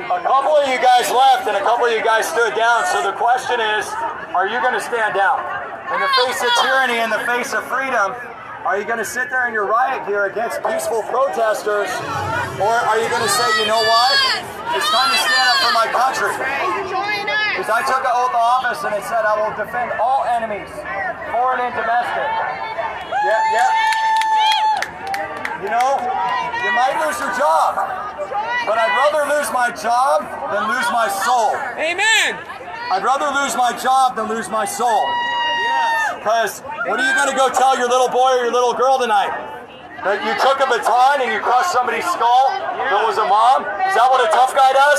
A couple of you guys left and a couple of you guys stood down. So the question is, are you going to stand down? In the face of tyranny, in the face of freedom, are you going to sit there in your riot gear against peaceful protesters? Or are you going to say, you know what? It's time to stand up for my country. Because I took an oath of office and it said I will defend all enemies, foreign and domestic. Yeah. You know, you might lose your job, but I'd rather lose my job than lose my soul. Amen. I'd rather lose my job than lose my soul. Because what are you going to go tell your little boy or your little girl tonight? That you took a baton and you crushed somebody's skull that was a mom? Is that what a tough guy does?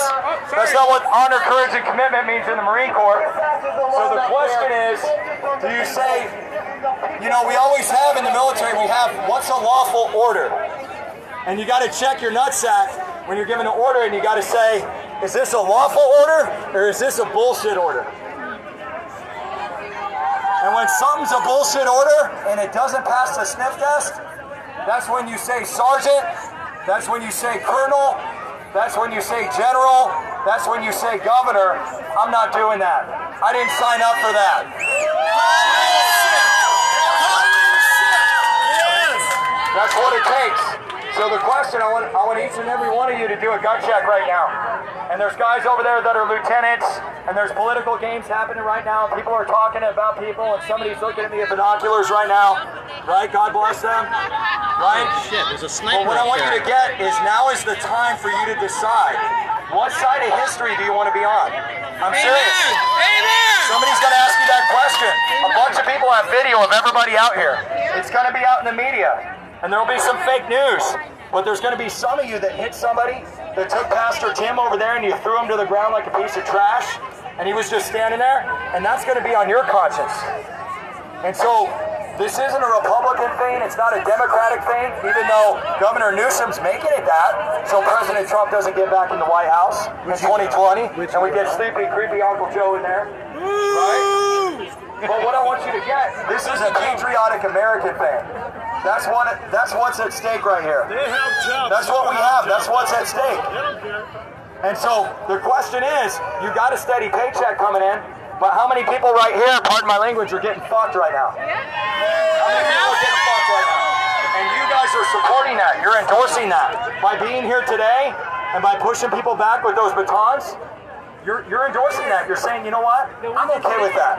That's not what honor, courage, and commitment means in the Marine Corps. So the question is, do you say, you know, we always have in the military, we have what's a lawful order? And you got to check your nutsack when you're given an order and you got to say, is this a lawful order or is this a bullshit order? And when something's a bullshit order and it doesn't pass the sniff test, that's when you say sergeant, that's when you say colonel, that's when you say general, that's when you say governor. I'm not doing that. I didn't sign up for that. That's what it takes. So the question, I want each and every one of you to do a gut check right now. And there's guys over there that are lieutenants, and there's political games happening right now. People are talking about people, and somebody's looking at me with binoculars right now. Right? God bless them. Right? Shit, there's a sniper. Well, what I want you to get is now is the time for you to decide. What side of history do you want to be on? I'm serious. Amen. Somebody's going to ask you that question. A bunch of people have video of everybody out here. It's going to be out in the media. And there'll be some fake news. But there's going to be some of you that hit somebody that took Pastor Tim over there and you threw him to the ground like a piece of trash. And he was just standing there. And that's going to be on your conscience. And so this isn't a Republican thing. It's not a Democratic thing, even though Governor Newsom's making it that. So President Trump doesn't get back in the White House in 2020. And we get sleepy, creepy Uncle Joe in there. Right? But what I want you to get, this is a patriotic American thing. That's what's at stake right here. That's what we have. That's what's at stake. And so the question is, you got a steady paycheck coming in, but how many people right here, pardon my language, are getting fucked right now? How many people are getting fucked right now? And you guys are supporting that. You're endorsing that. By being here today and by pushing people back with those batons, you're endorsing that. You're saying, you know what? I'm okay with that.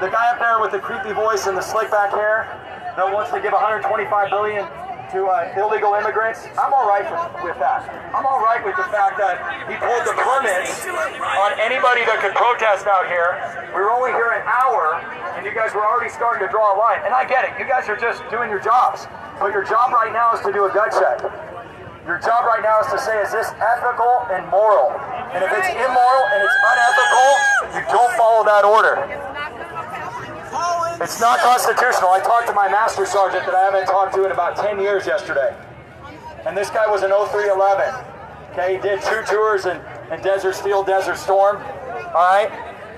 The guy up there with the creepy voice and the slick back hair that wants to give $125 billion to illegal immigrants, I'm all right with that. I'm all right with the fact that he pulled the permits on anybody that could protest out here. We were only here an hour, and you guys were already starting to draw a line. And I get it. You guys are just doing your jobs. But your job right now is to do a gut check. Your job right now is to say, is this ethical and moral? And if it's immoral and it's unethical, you don't follow that order. It's not constitutional. I talked to my master sergeant that I haven't talked to in about 10 years yesterday. And this guy was an 0311. Okay, he did 2 tours in Desert Steel, Desert Storm. All right?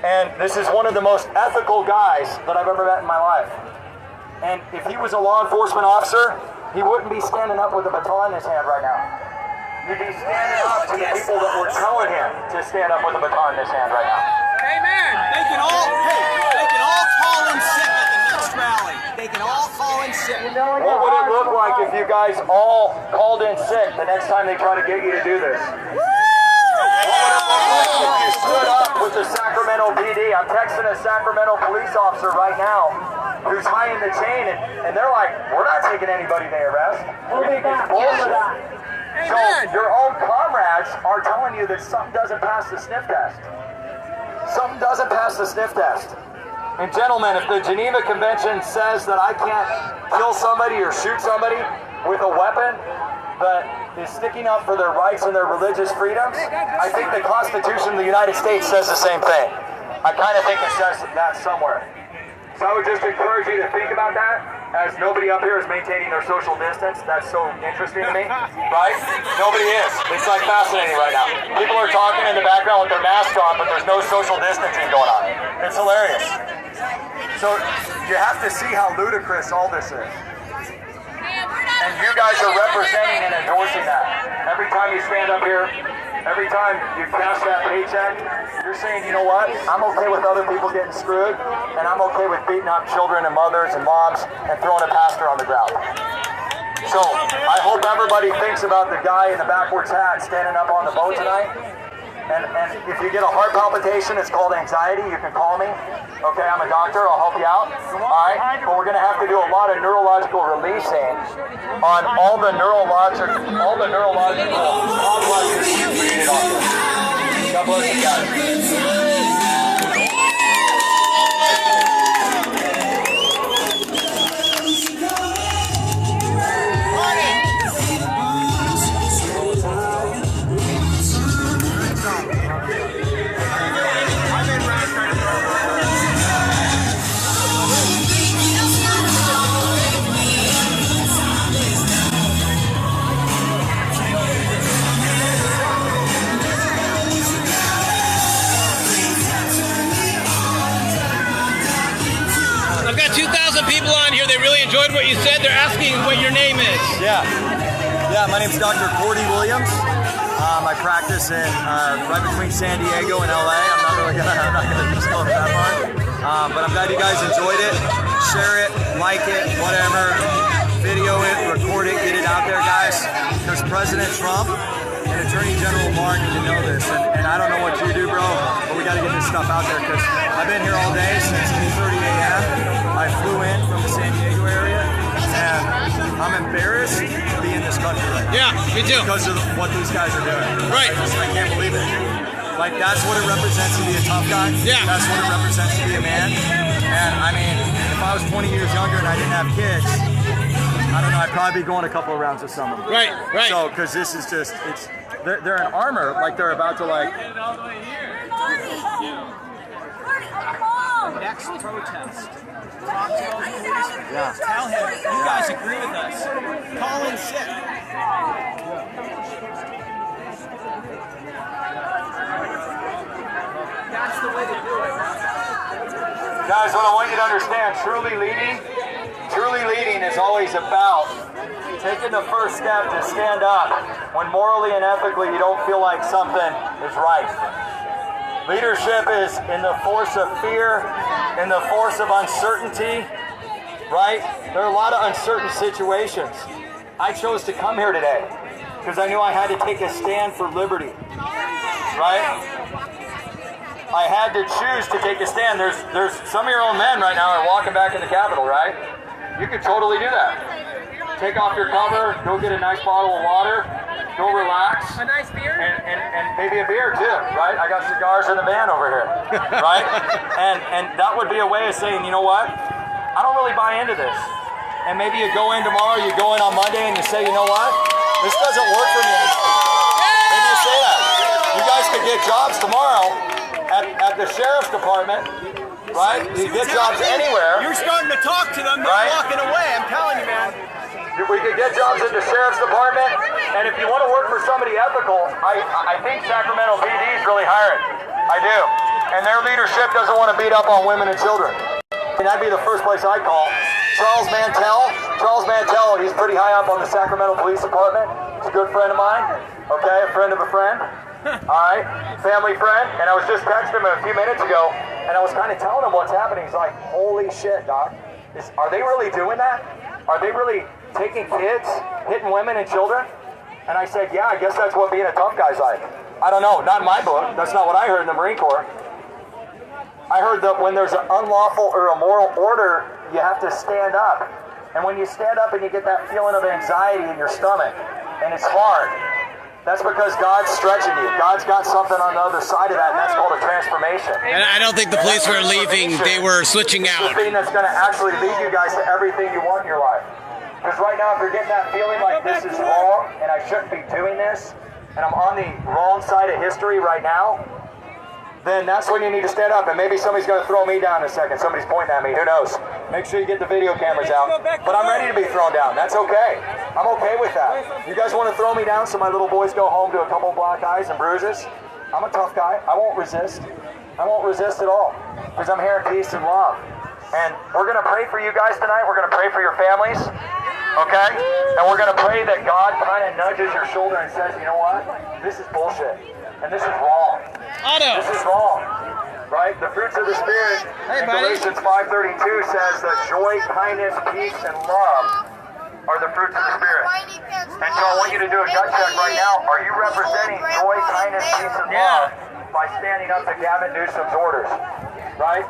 And this is one of the most ethical guys that I've ever met in my life. And if he was a law enforcement officer, he wouldn't be standing up with a baton in his hand right now. He'd be standing up to the people that were telling him to stand up with a baton in his hand right now. Amen. They can all call in sick at the next rally. They can all call in sick. What would it look like if you guys all called in sick the next time they try to get you to do this? What would it look like if you stood up with the Sacramento PD? I'm texting a Sacramento police officer right now who's tying the chain, and they're like, we're not taking anybody they arrest. We think it's bullshit. So your own comrades are telling you that something doesn't pass the sniff test. Something doesn't pass the sniff test. And gentlemen, if the Geneva Convention says that I can't kill somebody or shoot somebody with a weapon that is sticking up for their rights and their religious freedoms, I think the Constitution of the United States says the same thing. I kind of think it says that somewhere. So I would just encourage you to think about that, as nobody up here is maintaining their social distance. That's so interesting to me, right? Nobody is. It's like fascinating right now. People are talking in the background with their masks on, but there's no social distancing going on. It's hilarious. So you have to see how ludicrous all this is. And you guys are representing and endorsing that. Every time you stand up here, every time you cash that paycheck, you're saying, you know what? I'm okay with other people getting screwed, and I'm okay with beating up children and mothers and moms and throwing a pastor on the ground. So I hope everybody thinks about the guy in the backwards hat standing up on the boat tonight. And if you get a heart palpitation, it's called anxiety. You can call me. Okay, I'm a doctor. I'll help you out. All right, but we're going to have to do a lot of neurological releasing on all the neurological complexes you created on this. God bless you guys. I've got 2,000 people on here. They really enjoyed what you said. They're asking what your name is. Yeah, my name's Dr. Cordie Williams. I practice in right between San Diego and LA. I'm not gonna disclose that part. But I'm glad you guys enjoyed it. Share it, like it, whatever. Video it, record it, get it out there, guys. Because President Trump and Attorney General Barr need to know this. And I don't know what you do, bro, but we got to get this stuff out there because I've been here all day since 8:30 a.m. I flew in from the San Diego area, and I'm embarrassed to be in this country right now. Yeah, me too. Because of what these guys are doing. Right. I can't believe it. Like, that's what it represents to be a tough guy. Yeah. That's what it represents to be a man. And, I mean, if I was 20 years younger and I didn't have kids, I don't know, I'd probably be going a couple of rounds with someone. Right. So, because this is just, they're in armor, like they're about to, like... Next protest. Talk to the police. Yeah. Tell him you guys agree with us. Call in sick. That's the way to do it. Guys, what I want you to understand, truly leading is always about taking the first step to stand up when morally and ethically you don't feel like something is right. Leadership is in the force of fear, in the force of uncertainty, right? There are a lot of uncertain situations. I chose to come here today because I knew I had to take a stand for liberty, right? I had to choose to take a stand. There's some of your own men right now are walking back in the Capitol, right? You could totally do that. Take off your cover, go get a nice bottle of water, go relax. A nice beer? And maybe a beer too, right? I got cigars in the van over here, right? and that would be a way of saying, you know what? I don't really buy into this. And maybe you go in tomorrow, you go in on Monday and you say, you know what? This doesn't work for me anymore. Maybe you say that. You guys could get jobs tomorrow at the sheriff's department, right? You get jobs anywhere. You're starting to talk to them. They're Right? walking away. I'm telling you, man. We could get jobs at the sheriff's department, and if you want to work for somebody ethical, I think Sacramento PD is really hiring. I do. And their leadership doesn't want to beat up on women and children. And that'd be the first place I'd call. Charles Mantell, he's pretty high up on the Sacramento Police Department. He's a good friend of mine, okay, a friend of a friend. All right, family friend. And I was just texting him a few minutes ago, and I was kind of telling him what's happening. He's like, holy shit, Doc. Are they really doing that? Are they really taking kids, hitting women and children? And I said, yeah, I guess that's what being a tough guy's like. I don't know, not in my book. That's not what I heard in the Marine Corps. I heard that when there's an unlawful or immoral order, you have to stand up. And when you stand up and you get that feeling of anxiety in your stomach, and it's hard, that's because God's stretching you. God's got something on the other side of that, and that's called a transformation. And I don't think the police were leaving. They were switching out. It's the thing that's going to actually lead you guys to everything you want in your life. Because right now, if you're getting that feeling like this is wrong, and I shouldn't be doing this, and I'm on the wrong side of history right now, then that's when you need to stand up. And maybe somebody's going to throw me down in a second. Somebody's pointing at me. Who knows? Make sure you get the video cameras out. But I'm ready to be thrown down. That's okay. I'm okay with that. You guys want to throw me down so my little boys go home to a couple of black eyes and bruises? I'm a tough guy. I won't resist. I won't resist at all. Because I'm here in peace and love. And we're going to pray for you guys tonight. We're going to pray for your families. Okay? And we're going to pray that God kind of nudges your shoulder and says, you know what? This is bullshit. And this is wrong. Otto. This is wrong. Right? The fruits of the Spirit in Galatians 5:32 says that joy, kindness, peace, and love are the fruits of the Spirit. And so I want you to do a gut check right now. Are you representing joy, kindness, peace, and love by standing up to Gavin Newsom's orders? Right?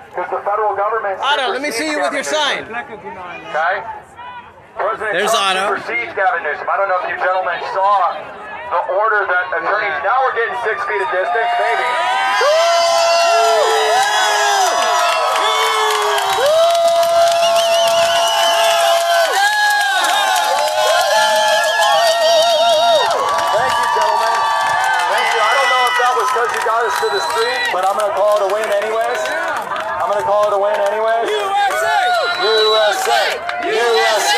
Because the federal government... Otto, let me see you with your sign. Okay? President There's Trump Otto. supersedes Gavin Newsom. I don't know if you gentlemen saw the order that attorneys... Now we're getting 6 feet of distance, maybe. Thank you, gentlemen. Thank you. I don't know if that was because you got us to the street, but I'm going to call it a win anyways. I'm going to call it a win anyways. USA! USA! USA!